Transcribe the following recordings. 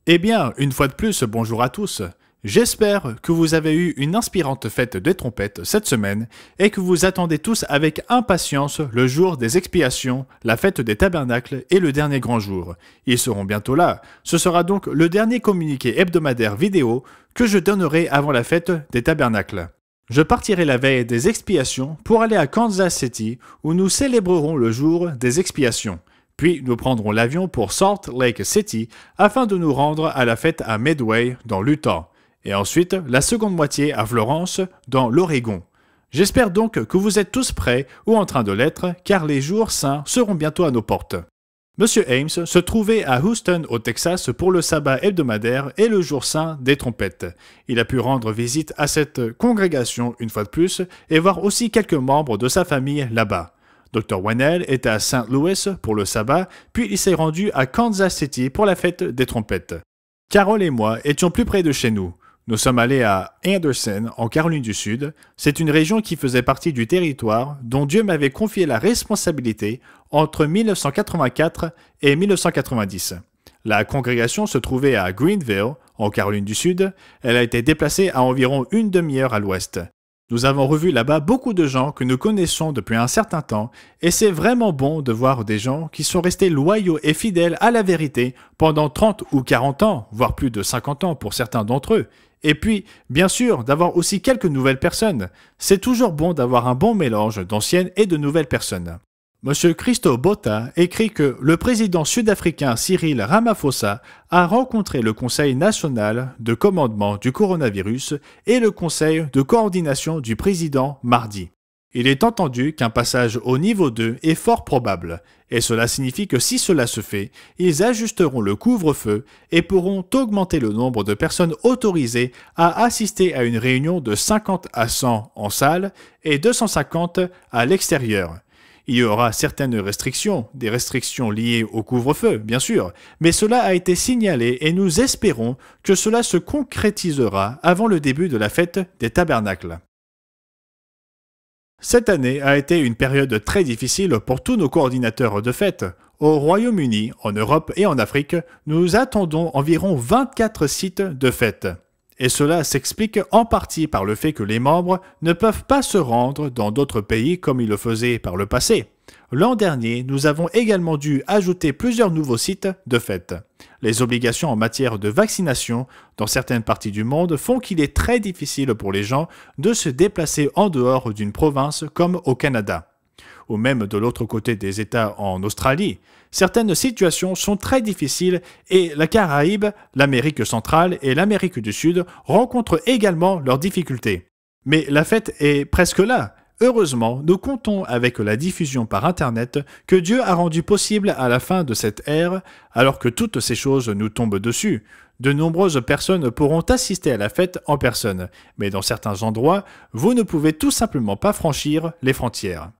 Eh bien, une fois de plus, bonjour à tous. J'espère que vous avez eu une inspirante fête des trompettes cette semaine et que vous attendez tous avec impatience le jour des expiations, la fête des tabernacles et le dernier grand jour. Ils seront bientôt là. Ce sera donc le dernier communiqué hebdomadaire vidéo que je donnerai avant la fête des tabernacles. Je partirai la veille des expiations pour aller à Kansas City où nous célébrerons le jour des expiations. Puis nous prendrons l'avion pour Salt Lake City afin de nous rendre à la fête à Midway dans l'Utah. Et ensuite la seconde moitié à Florence dans l'Oregon. J'espère donc que vous êtes tous prêts ou en train de l'être car les jours saints seront bientôt à nos portes. Monsieur Ames se trouvait à Houston au Texas pour le sabbat hebdomadaire et le jour saint des trompettes. Il a pu rendre visite à cette congrégation une fois de plus et voir aussi quelques membres de sa famille là-bas. Dr. Wennell était à St. Louis pour le sabbat, puis il s'est rendu à Kansas City pour la fête des trompettes. Carol et moi étions plus près de chez nous. Nous sommes allés à Anderson, en Caroline du Sud. C'est une région qui faisait partie du territoire dont Dieu m'avait confié la responsabilité entre 1984 et 1990. La congrégation se trouvait à Greenville, en Caroline du Sud. Elle a été déplacée à environ une demi-heure à l'ouest. Nous avons revu là-bas beaucoup de gens que nous connaissons depuis un certain temps et c'est vraiment bon de voir des gens qui sont restés loyaux et fidèles à la vérité pendant 30 ou 40 ans, voire plus de 50 ans pour certains d'entre eux. Et puis, bien sûr, d'avoir aussi quelques nouvelles personnes. C'est toujours bon d'avoir un bon mélange d'anciennes et de nouvelles personnes. Monsieur Christo Botha écrit que le président sud-africain Cyril Ramaphosa a rencontré le Conseil national de commandement du coronavirus et le Conseil de coordination du président mardi. Il est entendu qu'un passage au niveau 2 est fort probable, et cela signifie que si cela se fait, ils ajusteront le couvre-feu et pourront augmenter le nombre de personnes autorisées à assister à une réunion de 50 à 100 en salle et 250 à l'extérieur. Il y aura certaines restrictions, des restrictions liées au couvre-feu, bien sûr, mais cela a été signalé et nous espérons que cela se concrétisera avant le début de la fête des tabernacles. Cette année a été une période très difficile pour tous nos coordinateurs de fête. Au Royaume-Uni, en Europe et en Afrique, nous attendons environ 24 sites de fête. Et cela s'explique en partie par le fait que les membres ne peuvent pas se rendre dans d'autres pays comme ils le faisaient par le passé. L'an dernier, nous avons également dû ajouter plusieurs nouveaux sites de fête. Les obligations en matière de vaccination dans certaines parties du monde font qu'il est très difficile pour les gens de se déplacer en dehors d'une province comme au Canada. Ou même de l'autre côté des États en Australie. Certaines situations sont très difficiles et la Caraïbe, l'Amérique centrale et l'Amérique du Sud rencontrent également leurs difficultés. Mais la fête est presque là. Heureusement, nous comptons avec la diffusion par Internet que Dieu a rendu possible à la fin de cette ère, alors que toutes ces choses nous tombent dessus. De nombreuses personnes pourront assister à la fête en personne, mais dans certains endroits, vous ne pouvez tout simplement pas franchir les frontières.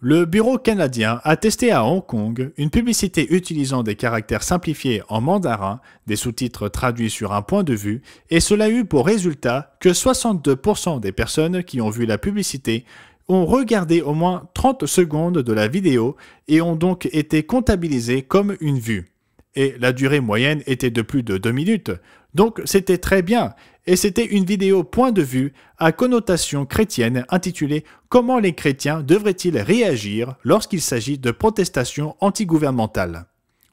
Le Bureau canadien a testé à Hong Kong une publicité utilisant des caractères simplifiés en mandarin, des sous-titres traduits sur un point de vue, et cela a eu pour résultat que 62% des personnes qui ont vu la publicité ont regardé au moins 30 secondes de la vidéo et ont donc été comptabilisées comme une vue. Et la durée moyenne était de plus de 2 minutes, donc c'était très bien. Et c'était une vidéo point de vue à connotation chrétienne intitulée « Comment les chrétiens devraient-ils réagir lorsqu'il s'agit de protestations antigouvernementales ?»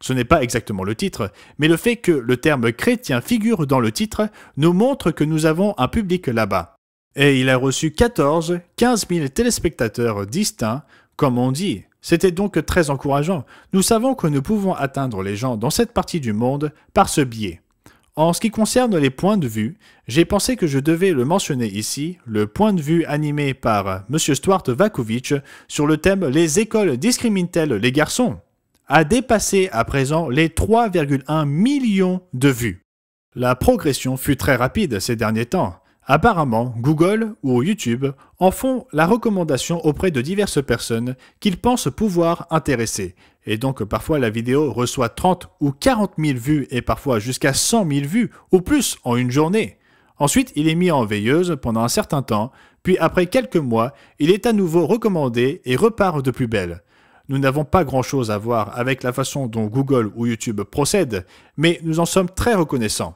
Ce n'est pas exactement le titre, mais le fait que le terme chrétien figure dans le titre nous montre que nous avons un public là-bas. Et il a reçu 15 000 téléspectateurs distincts, comme on dit. C'était donc très encourageant. Nous savons que nous pouvons atteindre les gens dans cette partie du monde par ce biais. En ce qui concerne les points de vue, j'ai pensé que je devais le mentionner ici, le point de vue animé par M. Stuart Vakovich sur le thème « Les écoles discriminent-elles les garçons ?» a dépassé à présent les 3,1 millions de vues. La progression fut très rapide ces derniers temps. Apparemment, Google ou YouTube en font la recommandation auprès de diverses personnes qu'ils pensent pouvoir intéresser. Et donc parfois la vidéo reçoit 30 ou 40 000 vues et parfois jusqu'à 100 000 vues ou plus en une journée. Ensuite, il est mis en veilleuse pendant un certain temps, puis après quelques mois, il est à nouveau recommandé et repart de plus belle. Nous n'avons pas grand-chose à voir avec la façon dont Google ou YouTube procèdent, mais nous en sommes très reconnaissants.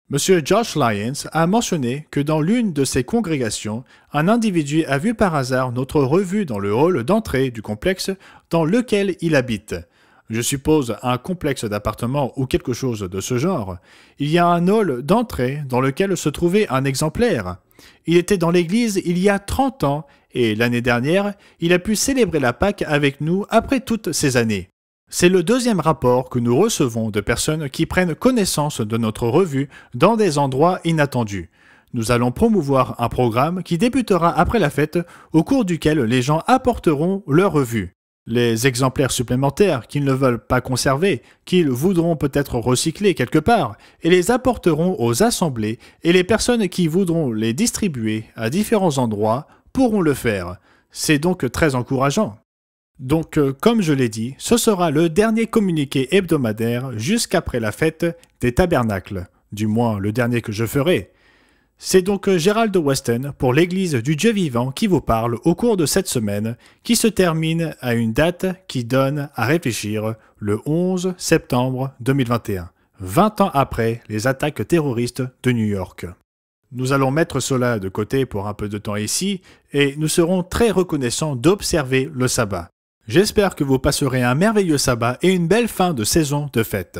Monsieur Josh Lyons a mentionné que dans l'une de ses congrégations, un individu a vu par hasard notre revue dans le hall d'entrée du complexe dans lequel il habite. Je suppose un complexe d'appartements ou quelque chose de ce genre. Il y a un hall d'entrée dans lequel se trouvait un exemplaire. Il était dans l'église il y a 30 ans et l'année dernière, il a pu célébrer la Pâque avec nous après toutes ces années. C'est le deuxième rapport que nous recevons de personnes qui prennent connaissance de notre revue dans des endroits inattendus. Nous allons promouvoir un programme qui débutera après la fête, au cours duquel les gens apporteront leur revue. Les exemplaires supplémentaires qu'ils ne veulent pas conserver, qu'ils voudront peut-être recycler quelque part, et les apporteront aux assemblées, et les personnes qui voudront les distribuer à différents endroits pourront le faire. C'est donc très encourageant. Donc, comme je l'ai dit, ce sera le dernier communiqué hebdomadaire jusqu'après la fête des tabernacles, du moins le dernier que je ferai. C'est donc Gérald Weston pour l'Église du Dieu vivant qui vous parle au cours de cette semaine, qui se termine à une date qui donne à réfléchir le 11 septembre 2021, 20 ans après les attaques terroristes de New York. Nous allons mettre cela de côté pour un peu de temps ici, et nous serons très reconnaissants d'observer le sabbat. J'espère que vous passerez un merveilleux sabbat et une belle fin de saison de fête.